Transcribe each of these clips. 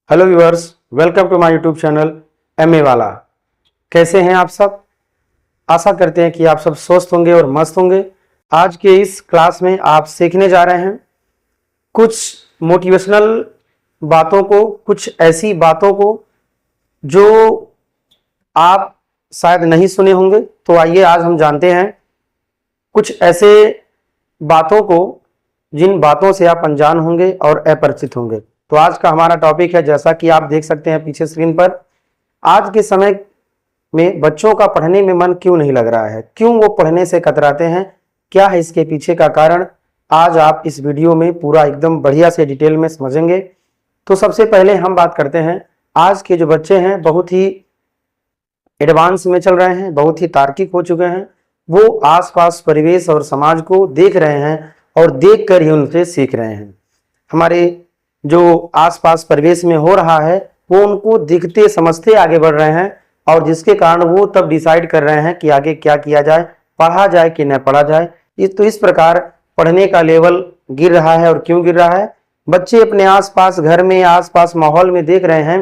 Hello viewers, welcome to my YouTube channel MA वाला। कैसे हैं आप सब? आशा करते हैं कि आप सब स्वस्थ होंगे और मस्त होंगे। आज के इस क्लास में आप सीखने जा रहे हैं कुछ मोटिवेशनल बातों को, कुछ ऐसी बातों को जो आप शायद नहीं सुने होंगे। तो आइए आज हम जानते हैं कुछ ऐसे बातों को जिन बातों से आप अनजान होंगे और अपरिचित होंगे। तो आज का हमारा टॉपिक है, जैसा कि आप देख सकते हैं पीछे स्क्रीन पर, आज के समय में बच्चों का पढ़ने में मन क्यों नहीं लग रहा है, क्यों वो पढ़ने से कतराते हैं, क्या है इसके पीछे का कारण। आज आप इस वीडियो में पूरा एकदम बढ़िया से डिटेल में समझेंगे। तो सबसे पहले हम बात करते हैं, आज के जो बच्चे हैं बहुत ही एडवांस में चल रहे हैं, बहुत ही तार्किक हो चुके हैं। वो आसपास परिवेश और समाज को देख रहे हैं और देखकर ही उनसे सीख रहे हैं। हमारे जो आसपास परिवेश में हो रहा है वो उनको दिखते समझते आगे बढ़ रहे हैं, और जिसके कारण वो तब डिसाइड कर रहे हैं कि आगे क्या किया जाए, पढ़ा जाए कि न पढ़ा जाए। तो इस प्रकार पढ़ने का लेवल गिर रहा है। और क्यों गिर रहा है? बच्चे अपने आसपास घर में, आसपास माहौल में देख रहे हैं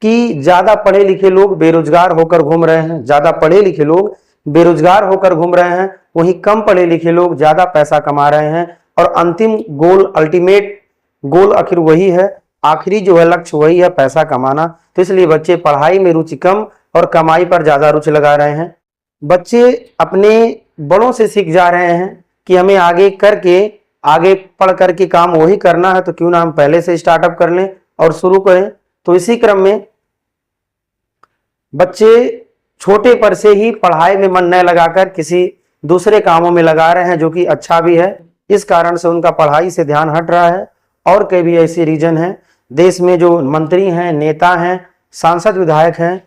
कि ज्यादा पढ़े लिखे लोग बेरोजगार होकर घूम रहे हैं, ज्यादा पढ़े लिखे लोग बेरोजगार होकर घूम रहे हैं, वहीं कम पढ़े लिखे लोग ज्यादा पैसा कमा रहे हैं। और अंतिम गोल, अल्टीमेट गोल आखिर वही है, आखिरी जो है लक्ष्य वही है, पैसा कमाना। तो इसलिए बच्चे पढ़ाई में रुचि कम और कमाई पर ज्यादा रुचि लगा रहे हैं। बच्चे अपने बड़ों से सीख जा रहे हैं कि हमें आगे पढ़ करके काम वही करना है, तो क्यों ना हम पहले से स्टार्टअप कर लें और शुरू करें। तो इसी क्रम में बच्चे छोटे पर से ही पढ़ाई में मन न लगाकर किसी दूसरे कामों में लगा रहे हैं, जो कि अच्छा भी है। इस कारण से उनका पढ़ाई से ध्यान हट रहा है। और कई भी ऐसी रीजन है, देश में जो मंत्री हैं, नेता हैं, सांसद, विधायक हैं,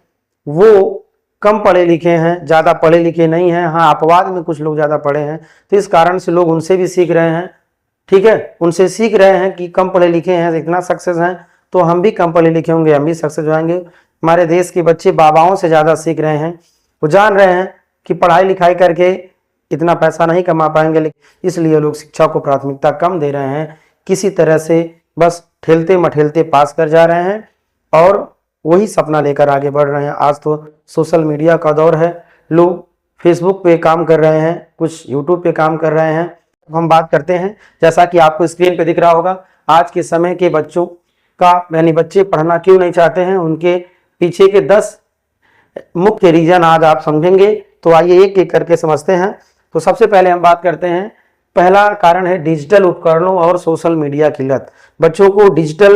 वो कम पढ़े लिखे हैं, ज्यादा पढ़े लिखे नहीं हैं। हाँ, अपवाद में कुछ लोग ज्यादा पढ़े हैं, तो इस कारण से लोग उनसे भी सीख रहे हैं। ठीक है, उनसे सीख रहे हैं कि कम पढ़े लिखे हैं, इतना सक्सेस हैं, तो हम भी कम पढ़े लिखे होंगे, हम भी सक्सेस होंगे। हमारे देश के बच्चे बाबाओं से ज्यादा सीख रहे हैं। वो जान रहे हैं कि पढ़ाई लिखाई करके इतना पैसा नहीं कमा पाएंगे, लेकिन इसलिए लोग शिक्षा को प्राथमिकता कम दे रहे हैं। किसी तरह से बस ठेलते मठेलते पास कर जा रहे हैं और वही सपना लेकर आगे बढ़ रहे हैं। आज तो सोशल मीडिया का दौर है, लोग फेसबुक पे काम कर रहे हैं, कुछ यूट्यूब पे काम कर रहे हैं। हम बात करते हैं, जैसा कि आपको स्क्रीन पे दिख रहा होगा, आज के समय के बच्चों का, यानी बच्चे पढ़ना क्यों नहीं चाहते हैं, उनके पीछे के 10 मुख्य रीजन आज आप समझेंगे। तो आइए एक एक करके समझते हैं। तो सबसे पहले हम बात करते हैं, पहला कारण है डिजिटल उपकरणों और सोशल मीडिया की लत। बच्चों को डिजिटल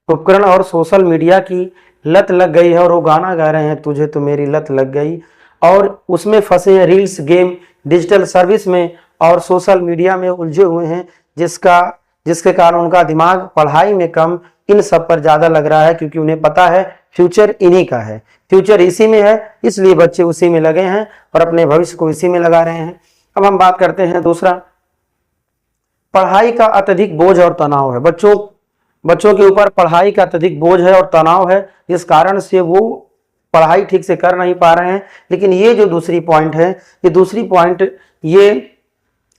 उपकरण और सोशल मीडिया की लत लग गई है, और वो गाना गा रहे हैं, तुझे तो मेरी लत लग गई, और उसमें फंसे हैं, रील्स, गेम, डिजिटल सर्विस में और सोशल मीडिया में उलझे हुए हैं, जिसके कारण उनका दिमाग पढ़ाई में कम, इन सब पर ज्यादा लग रहा है, क्योंकि उन्हें पता है फ्यूचर इन्हीं का है, फ्यूचर इसी में है, इसलिए बच्चे उसी में लगे हैं और अपने भविष्य को इसी में लगा रहे हैं। अब हम बात करते हैं दूसरा, पढ़ाई का अत्यधिक बोझ और तनाव है। बच्चों के ऊपर पढ़ाई का अत्यधिक बोझ है और तनाव है, इस कारण से वो पढ़ाई ठीक से कर नहीं पा रहे हैं। लेकिन ये जो दूसरी पॉइंट है, ये दूसरी पॉइंट ये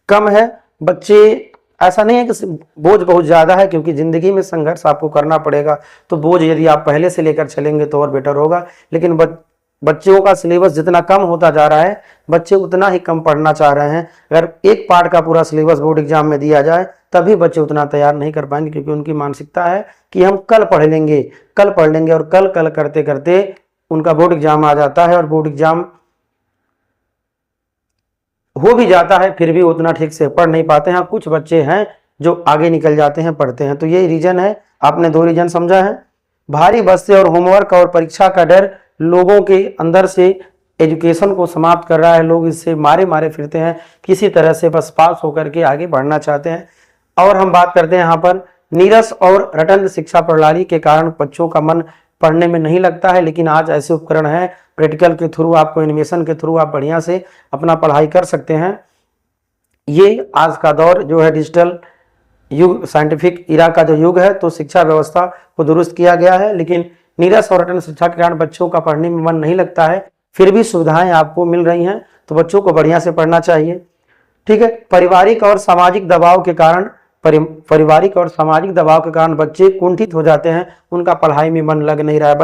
कम है। बच्चे, ऐसा नहीं है कि बोझ बहुत ज्यादा है, क्योंकि जिंदगी में संघर्ष आपको करना पड़ेगा, तो बोझ यदि आप पहले से लेकर चलेंगे तो और बेटर होगा। लेकिन बच्चों का सिलेबस जितना कम होता जा रहा है, बच्चे उतना ही कम पढ़ना चाह रहे हैं। अगर एक पार्ट का पूरा सिलेबस बोर्ड एग्जाम में दिया जाए, तभी बच्चे उतना तैयार नहीं कर पाएंगे, क्योंकि उनकी मानसिकता है कि हम कल पढ़ लेंगे, कल पढ़ लेंगे, और कल कल करते करते उनका बोर्ड एग्जाम आ जाता है, और बोर्ड एग्जाम हो भी जाता है, फिर भी उतना ठीक से पढ़ नहीं पाते हैं। कुछ बच्चे हैं जो आगे निकल जाते हैं, पढ़ते हैं। तो ये रीजन है, आपने 2 रीजन समझा है। भारी बस्ते और होमवर्क और परीक्षा का डर लोगों के अंदर से एजुकेशन को समाप्त कर रहा है। लोग इससे मारे मारे फिरते हैं, किसी तरह से बस पास होकर के आगे बढ़ना चाहते हैं। और हम बात करते हैं यहाँ पर, नीरस और रटंत शिक्षा प्रणाली के कारण बच्चों का मन पढ़ने में नहीं लगता है। लेकिन आज ऐसे उपकरण हैं, प्रैक्टिकल के थ्रू, आपको एनिमेशन के थ्रू आप बढ़िया से अपना पढ़ाई कर सकते हैं। ये आज का दौर जो है डिजिटल युग, साइंटिफिक इरा का जो युग है, तो शिक्षा व्यवस्था को दुरुस्त किया गया है। लेकिन नीरस और रटन शिक्षा के कारण बच्चों का पढ़ने में मन नहीं लगता है। फिर भी सुविधाएं आपको मिल रही हैं, तो बच्चों को बढ़िया से पढ़ना चाहिए। ठीक है, पारिवारिक और सामाजिक दबाव के कारण पारिवारिक और सामाजिक दबाव के कारण बच्चे कुंठित हो जाते हैं, उनका पढ़ाई में मन लग नहीं रहा है।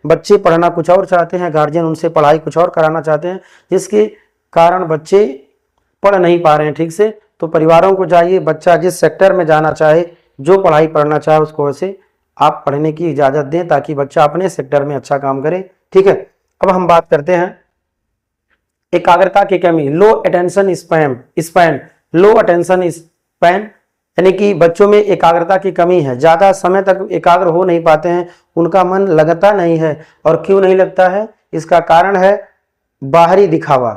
बच्चे पढ़ना कुछ और चाहते हैं, गार्जियन उनसे पढ़ाई कुछ और कराना चाहते हैं, जिसके कारण बच्चे पढ़ नहीं पा रहे हैं ठीक से। तो परिवारों को चाहिए बच्चा जिस सेक्टर में जाना चाहे, जो पढ़ाई पढ़ना चाहे, उसको वैसे आप पढ़ने की इजाज़त दें ताकि बच्चा अपने सेक्टर में अच्छा काम करे। ठीक है, अब हम बात करते हैं एकाग्रता की कमी, लो अटेंशन स्पैन। लो अटेंशन स्पैन यानी कि बच्चों में एकाग्रता की कमी है, ज़्यादा समय तक एकाग्र हो नहीं पाते हैं, उनका मन लगता नहीं है। और क्यों नहीं लगता है? इसका कारण है बाहरी दिखावा,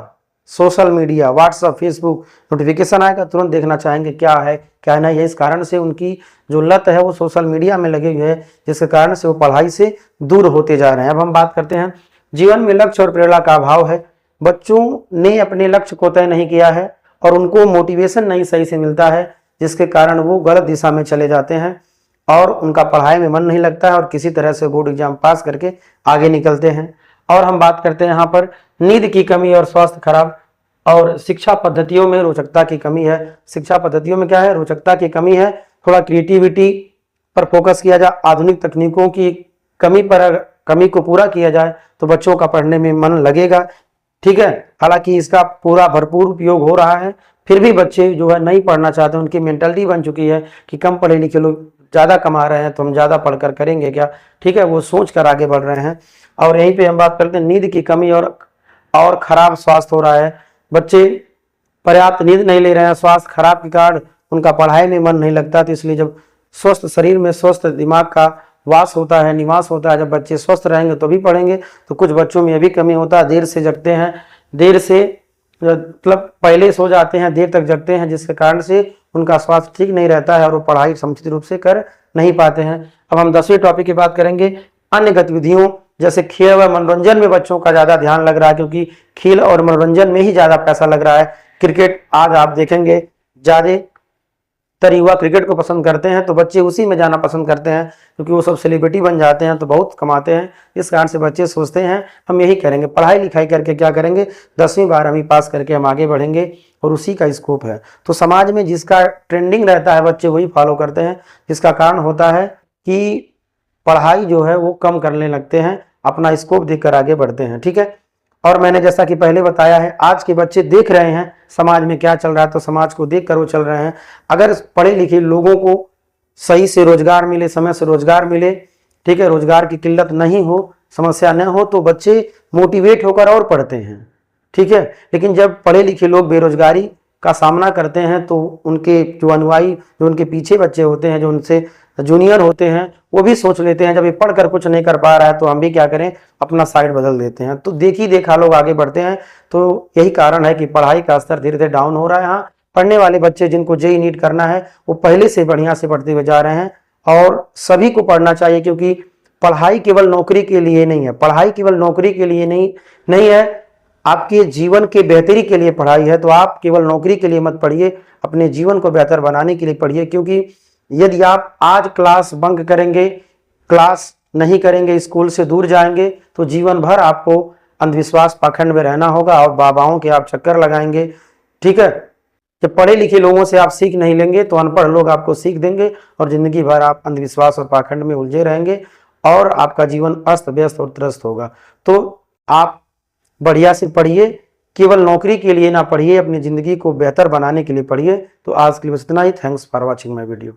social media, WhatsApp, Facebook, notification आएगा तुरंत देखना चाहेंगे क्या है क्या नहीं है। इस कारण से उनकी जो लत है वो सोशल मीडिया में लगी हुई है, जिसके कारण से वो पढ़ाई से दूर होते जा रहे हैं। अब हम बात करते हैं जीवन में लक्ष्य और प्रेरणा का अभाव है। बच्चों ने अपने लक्ष्य को तय नहीं किया है और उनको मोटिवेशन नहीं सही से मिलता है, जिसके कारण वो गलत दिशा में चले जाते हैं और उनका पढ़ाई में मन नहीं लगता है और किसी तरह से बोर्ड एग्जाम पास करके आगे निकलते हैं। और हम बात करते हैं यहाँ पर नींद की कमी और स्वास्थ्य खराब और शिक्षा पद्धतियों में रोचकता की कमी है। शिक्षा पद्धतियों में क्या है? रोचकता की कमी है। थोड़ा क्रिएटिविटी पर फोकस किया जाए, आधुनिक तकनीकों की कमी को पूरा किया जाए तो बच्चों का पढ़ने में मन लगेगा। ठीक है, हालांकि इसका पूरा भरपूर उपयोग हो रहा है, फिर भी बच्चे जो है नहीं पढ़ना चाहते। उनकी मेंटालिटी बन चुकी है कि कम पढ़े लिखे लोग ज़्यादा कमा रहे हैं तो हम ज़्यादा पढ़कर करेंगे क्या। ठीक है, वो सोच कर आगे बढ़ रहे हैं। और यहीं पे हम बात करते हैं नींद की कमी और खराब स्वास्थ्य हो रहा है। बच्चे पर्याप्त नींद नहीं ले रहे हैं, स्वास्थ्य खराब के कारण उनका पढ़ाई में मन नहीं लगता। तो इसलिए जब स्वस्थ शरीर में स्वस्थ दिमाग का वास होता है, निवास होता है, जब बच्चे स्वस्थ रहेंगे तो भी पढ़ेंगे। तो कुछ बच्चों में भी कमी होता है, देर से जगते हैं, देर से मतलब पहले सो जाते हैं, देर तक जगते हैं, जिसके कारण से उनका स्वास्थ्य ठीक नहीं रहता है और वो पढ़ाई समुचित रूप से कर नहीं पाते हैं। अब हम 10वें टॉपिक की बात करेंगे, अन्य गतिविधियों जैसे खेल व मनोरंजन में बच्चों का ज़्यादा ध्यान लग रहा है, क्योंकि खेल और मनोरंजन में ही ज़्यादा पैसा लग रहा है। क्रिकेट आज आप देखेंगे ज़्यादातर युवा क्रिकेट को पसंद करते हैं, तो बच्चे उसी में जाना पसंद करते हैं क्योंकि वो सब सेलिब्रिटी बन जाते हैं तो बहुत कमाते हैं। इस कारण से बच्चे सोचते हैं हम यही करेंगे, पढ़ाई लिखाई करके क्या करेंगे, 10वीं 12वीं पास करके हम आगे बढ़ेंगे और उसी का स्कोप है। तो समाज में जिसका ट्रेंडिंग रहता है बच्चे वही फॉलो करते हैं, जिसका कारण होता है कि पढ़ाई जो है वो कम करने लगते हैं, अपना स्कोप देखकर आगे बढ़ते हैं। ठीक है, और मैंने जैसा कि पहले बताया है आज के बच्चे देख रहे हैं समाज में क्या चल रहा है, तो समाज को देख कर वो चल रहे हैं। अगर पढ़े लिखे लोगों को सही से रोजगार मिले, समय से रोजगार मिले, ठीक है, रोजगार की किल्लत नहीं हो, समस्या न हो, तो बच्चे मोटिवेट होकर और पढ़ते हैं। ठीक है, लेकिन जब पढ़े लिखे लोग बेरोजगारी का सामना करते हैं तो उनके जो अनुयायी, जो उनके पीछे बच्चे होते हैं, जो उनसे जूनियर होते हैं, वो भी सोच लेते हैं जब ये पढ़कर कुछ नहीं कर पा रहा है तो हम भी क्या करें, अपना साइड बदल देते हैं। तो देखी देखा लोग आगे बढ़ते हैं। तो यही कारण है कि पढ़ाई का स्तर धीरे धीरे डाउन हो रहा है। हाँ, पढ़ने वाले बच्चे जिनको जेईई नीट करना है वो पहले से बढ़िया से पढ़ते हुए जा रहे हैं और सभी को पढ़ना चाहिए, क्योंकि पढ़ाई केवल नौकरी के लिए नहीं है, पढ़ाई केवल नौकरी के लिए नहीं है, आपके जीवन के बेहतरी के लिए पढ़ाई है। तो आप केवल नौकरी के लिए मत पढ़िए, अपने जीवन को बेहतर बनाने के लिए पढ़िए। क्योंकि यदि आप आज क्लास बंक करेंगे, क्लास नहीं करेंगे, स्कूल से दूर जाएंगे, तो जीवन भर आपको अंधविश्वास पाखंड में रहना होगा और बाबाओं के आप चक्कर लगाएंगे। ठीक है, जब पढ़े लिखे लोगों से आप सीख नहीं लेंगे तो अनपढ़ लोग आपको सीख देंगे और जिंदगी भर आप अंधविश्वास और पाखंड में उलझे रहेंगे और आपका जीवन अस्त व्यस्त और त्रस्त होगा। तो आप बढ़िया से पढ़िए, केवल नौकरी के लिए ना पढ़िए, अपनी ज़िंदगी को बेहतर बनाने के लिए पढ़िए। तो आज के लिए बस इतना ही। Thanks for watching my video.